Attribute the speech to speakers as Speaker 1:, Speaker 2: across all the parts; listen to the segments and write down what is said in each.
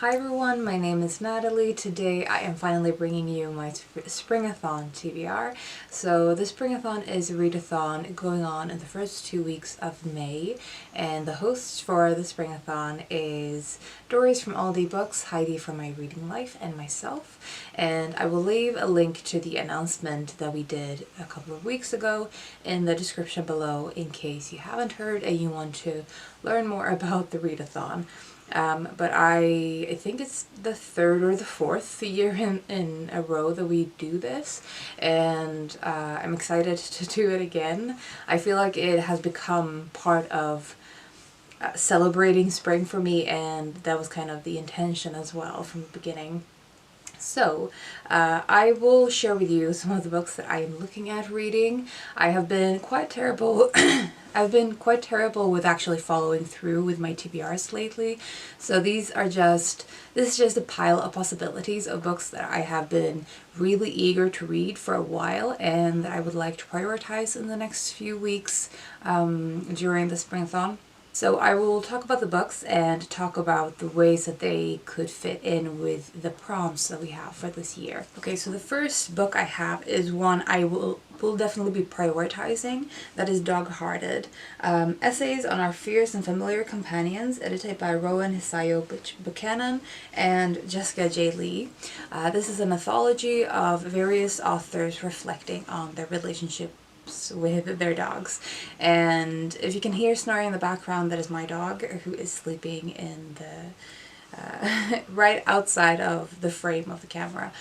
Speaker 1: Hi everyone, my name is Natalie. Today I am finally bringing you my Springathon Tbr. So the Springathon is a readathon going on in the first 2 weeks of May, and the host for the Springathon is Doris from All Day Books, Heidi from My Reading Life, and myself. And I will leave a link to the announcement that we did a couple of weeks ago in the description below in case you haven't heard and you want to learn more about the readathon. But I think it's the third or the fourth year in a row that we do this, and I'm excited to do it again. I feel like it has become part of celebrating spring for me, and that was kind of the intention as well from the beginning. So, I will share with you some of the books that I am looking at reading. I have been quite terrible I've been quite terrible with actually following through with my TBRs lately. So this is just a pile of possibilities of books that I have been really eager to read for a while and that I would like to prioritize in the next few weeks during the Springathon. So I will talk about the books and talk about the ways that they could fit in with the prompts that we have for this year. Okay, so the first book I have is one I will definitely be prioritizing. That is Doghearted. Essays on Our Fierce and Familiar Companions, edited by Rowan, Hisayo, Buchanan, and Jessica J. Lee. This is an anthology of various authors reflecting on their relationship with their dogs. And if you can hear snoring in the background, that is my dog who is sleeping in the right outside of the frame of the camera.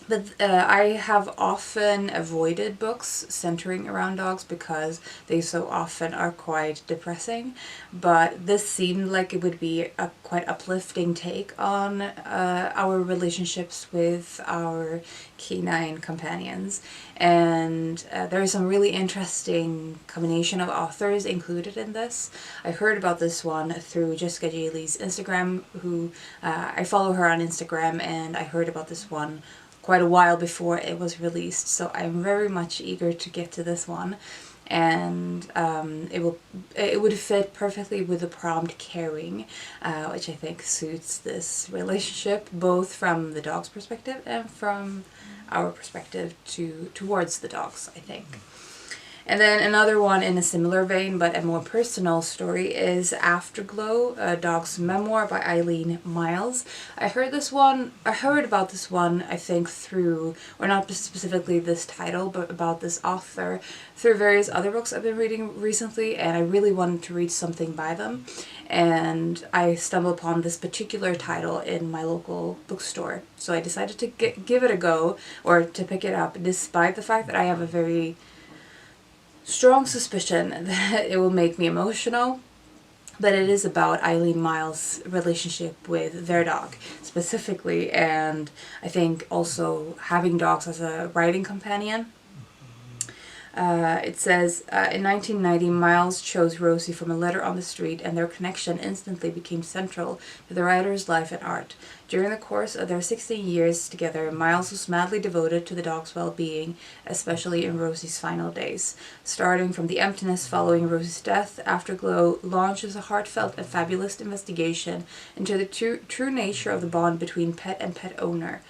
Speaker 1: But I have often avoided books centering around dogs because they so often are quite depressing. But this seemed like it would be a quite uplifting take on our relationships with our canine companions. And there is some really interesting combination of authors included in this. I heard about this one through Jessica J. Lee's Instagram, who I follow her on Instagram, and I heard about this one quite a while before it was released, so I'm very much eager to get to this one. And it would fit perfectly with the prompt caring, which I think suits this relationship, both from the dog's perspective and from our perspective towards the dogs, I think. And then another one in a similar vein, but a more personal story, is Afterglow, a dog's memoir by Eileen, Myles. I heard about this one, I think through, or not specifically this title, but about this author through various other books I've been reading recently, and I really wanted to read something by them. And I stumbled upon this particular title in my local bookstore. So I decided to give it a go, or to pick it up, despite the fact that I have a very strong suspicion that it will make me emotional. But it is about Eileen Myles' relationship with their dog specifically, and I think also having dogs as a riding companion. It says, in 1990, Myles chose Rosie from a letter on the street, and their connection instantly became central to the writer's life and art. During the course of their 16 years together, Myles was madly devoted to the dog's well-being, especially in Rosie's final days. Starting from the emptiness following Rosie's death, Afterglow launches a heartfelt and fabulous investigation into the true nature of the bond between pet and pet owner.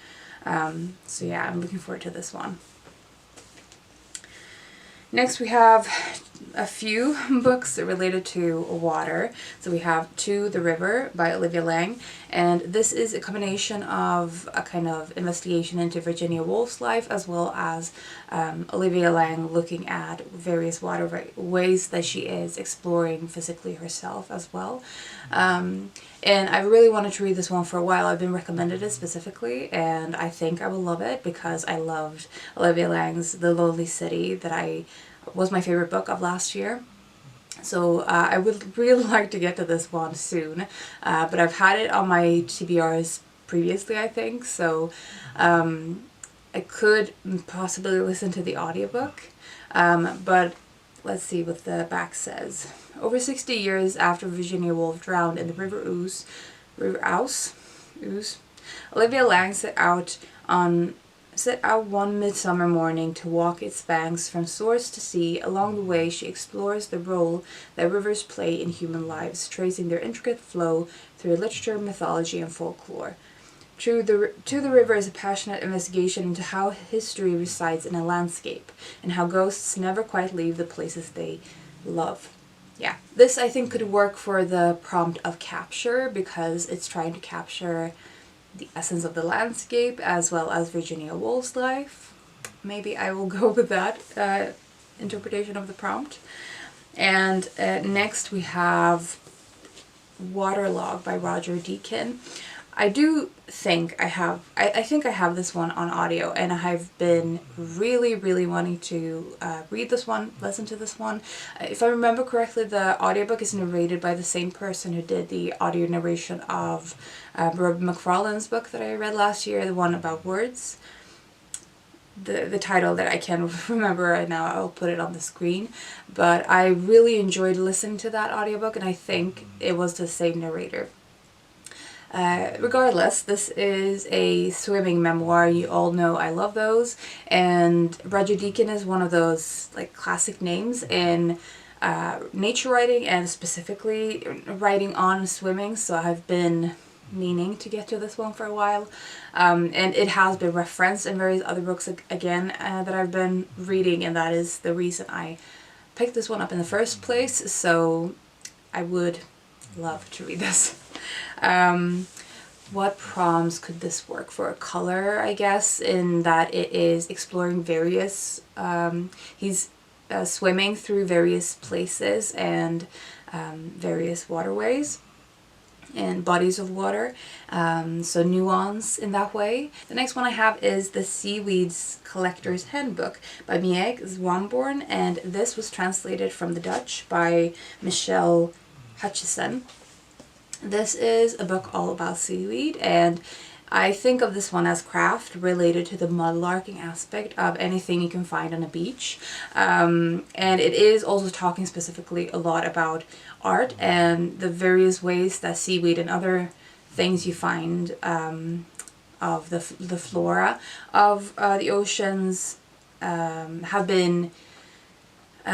Speaker 1: So yeah, I'm looking forward to this one. Next we have a few books related to water. So we have To the River by Olivia Laing, and this is a combination of a kind of investigation into Virginia Woolf's life, as well as Olivia Laing looking at various ways that she is exploring physically herself as well. And I really wanted to read this one for a while. I've been recommended it specifically, and I think I will love it because I loved Olivia Laing's The Lonely City, that was my favorite book of last year. So I would really like to get to this one soon, but I've had it on my TBRs previously, I think, so I could possibly listen to the audiobook, but let's see what the back says. Over 60 years after Virginia Woolf drowned in the River Ouse, Olivia Laing set out on set out one midsummer morning to walk its banks from source to sea. Along the way, she explores the role that rivers play in human lives, tracing their intricate flow through literature, mythology, and folklore. To the River is a passionate investigation into how history resides in a landscape, and how ghosts never quite leave the places they love. Yeah, this I think could work for the prompt of capture, because it's trying to capture the essence of the landscape as well as Virginia Woolf's life. Maybe I will go with that interpretation of the prompt. And next we have Waterlog by Roger Deakin. I do think I think I have this one on audio, and I've been really wanting to read this one, listen to this one. If I remember correctly, the audiobook is narrated by the same person who did the audio narration of Robert McFarlane's book that I read last year, the one about words. The title that I can't remember right now, I'll put it on the screen. But I really enjoyed listening to that audiobook, and I think it was the same narrator. Regardless, this is a swimming memoir. You all know I love those, and Roger Deakin is one of those like classic names in nature writing, and specifically writing on swimming, so I've been meaning to get to this one for a while, and it has been referenced in various other books again that I've been reading, and that is the reason I picked this one up in the first place, so I would love to read this. What prompts could this work for? A color, I guess, in that it is exploring various, he's swimming through various places and various waterways and bodies of water, so nuance in that way. The next one I have is the Seaweed's Collector's Handbook by Miek, Zwamborn, and this was translated from the Dutch by Michelle Hutchison. This is a book all about seaweed, and I think of this one as craft related to the mudlarking aspect of anything you can find on a beach. And it is also talking specifically a lot about art and the various ways that seaweed and other things you find of the flora of the oceans have been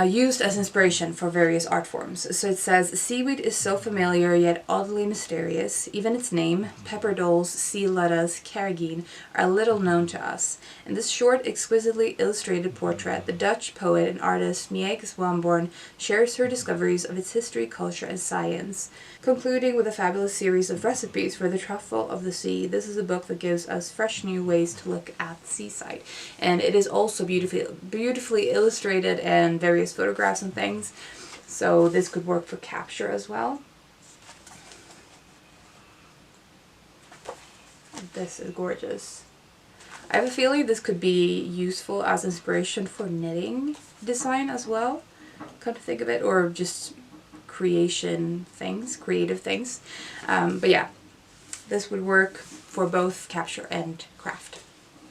Speaker 1: used as inspiration for various art forms. So it says, seaweed is so familiar yet oddly mysterious. Even its name, pepper dolls, sea lettuce, carrageen, are little known to us. In this short, exquisitely illustrated portrait, the Dutch poet and artist Miek Zwamborn shares her discoveries of its history, culture, and science, concluding with a fabulous series of recipes for the truffle of the sea. This is a book that gives us fresh new ways to look at the seaside. And it is also beautifully illustrated and various photographs and things. So this could work for capture as well. This is gorgeous. I have a feeling this could be useful as inspiration for knitting design as well, come to think of it, or just creative things. But yeah, this would work for both capture and craft.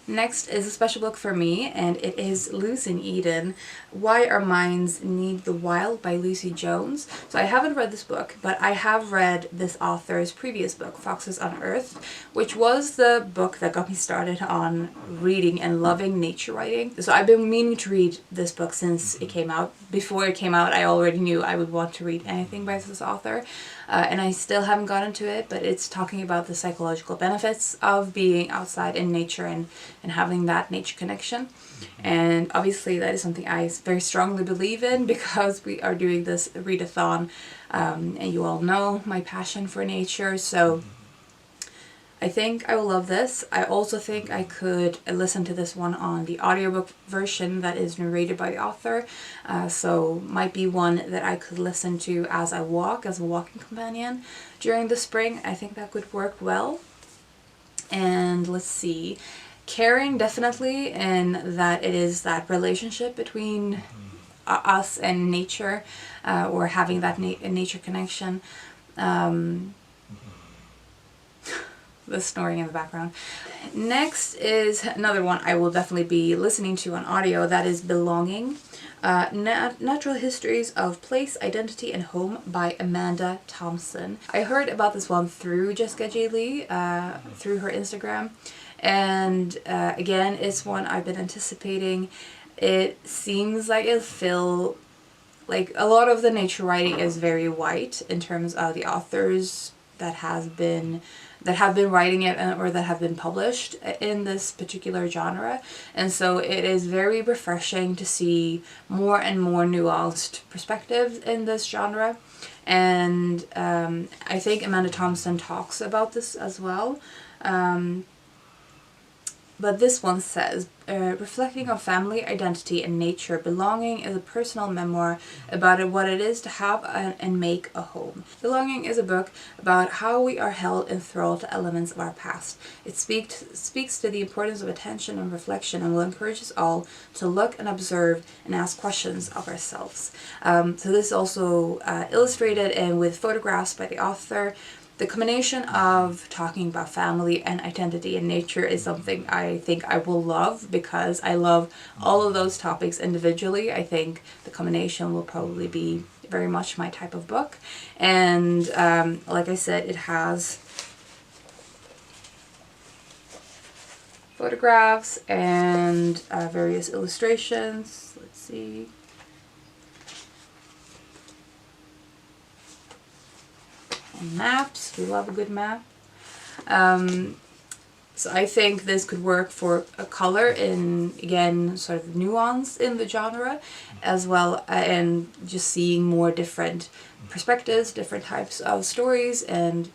Speaker 1: Next is a special book for me, and it is Loose in Eden, Why Our Minds Need the Wild by Lucy Jones. So I haven't read this book, but I have read this author's previous book, Foxes on Earth, which was the book that got me started on reading and loving nature writing. So I've been meaning to read this book since it came out. Before it came out, I already knew I would want to read anything by this author. And I still haven't gotten to it, but it's talking about the psychological benefits of being outside in nature and having that nature connection. And obviously that is something I very strongly believe in, because we are doing this readathon, and you all know my passion for nature, so I think I will love this. I also think I could listen to this one on the audiobook version that is narrated by the author, so might be one that I could listen to as I walk, as a walking companion during the spring. I think that could work well. And let's see, caring, definitely, in that it is that relationship between us and nature, or having that nature connection. The snoring in the background. Next is another one I will definitely be listening to on audio, that is Belonging Natural Histories of Place, Identity and Home by Amanda Thomson. I heard about this one through Jessica J. Lee, through her Instagram. And again, it's one I've been anticipating. It seems like it'll feel like a lot of the nature writing is very white in terms of the authors that have been writing it or that have been published in this particular genre. And so it is very refreshing to see more and more nuanced perspectives in this genre. And I think Amanda Thomson talks about this as well. But this one says, reflecting on family, identity, and nature, Belonging is a personal memoir about what it is to have and make a home. Belonging is a book about how we are held enthralled to elements of our past. It speaks to the importance of attention and reflection and will encourage us all to look and observe and ask questions of ourselves. So this is also illustrated and with photographs by the author. The combination of talking about family and identity and nature is something I think I will love because I love all of those topics individually. I think the combination will probably be very much my type of book. And like I said, it has photographs and various illustrations. Let's see. Maps. We love a good map. So I think this could work for a color in, again, sort of nuance in the genre, as well, and just seeing more different perspectives, different types of stories and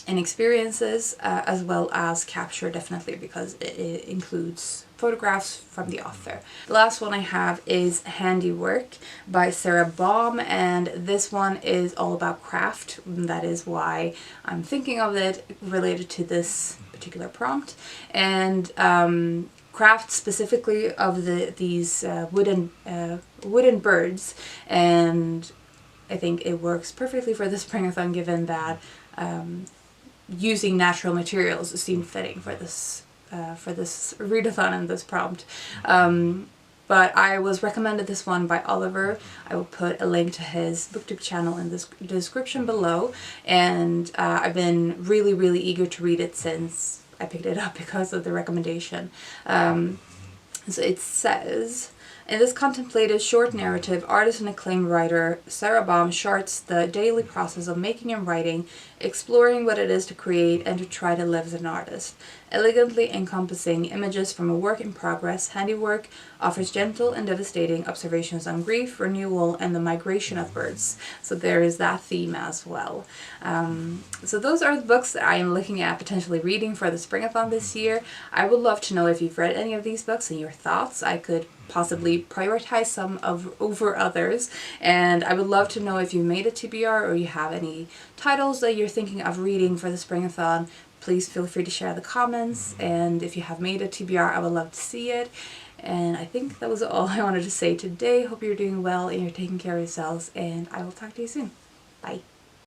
Speaker 1: experiences, as well as capture, definitely, because it includes photographs from the author. The last one I have is Handiwork by Sara Baume, and this one is all about craft. That is why I'm thinking of it related to this particular prompt. And craft specifically of these wooden birds, and I think it works perfectly for the Springathon given that using natural materials seemed fitting for this readathon and this prompt. But I was recommended this one by Oliver. I will put a link to his booktube channel in the description below, and I've been really, really eager to read it since I picked it up because of the recommendation. So it says, in this contemplative short narrative, artist and acclaimed writer Sara Baume charts the daily process of making and writing, exploring what it is to create and to try to live as an artist. Elegantly encompassing images from a work in progress, Handiwork offers gentle and devastating observations on grief, renewal, and the migration of birds. So there is that theme as well. So those are the books that I am looking at potentially reading for the Springathon this year. I would love to know if you've read any of these books and your thoughts. I could possibly prioritize some over others, and I would love to know if you made a TBR or you have any titles that you're thinking of reading for the Springathon. Please feel free to share in the comments, and if you have made a TBR, I would love to see it. And I think that was all I wanted to say today. Hope you're doing well and you're taking care of yourselves, and I will talk to you soon. Bye.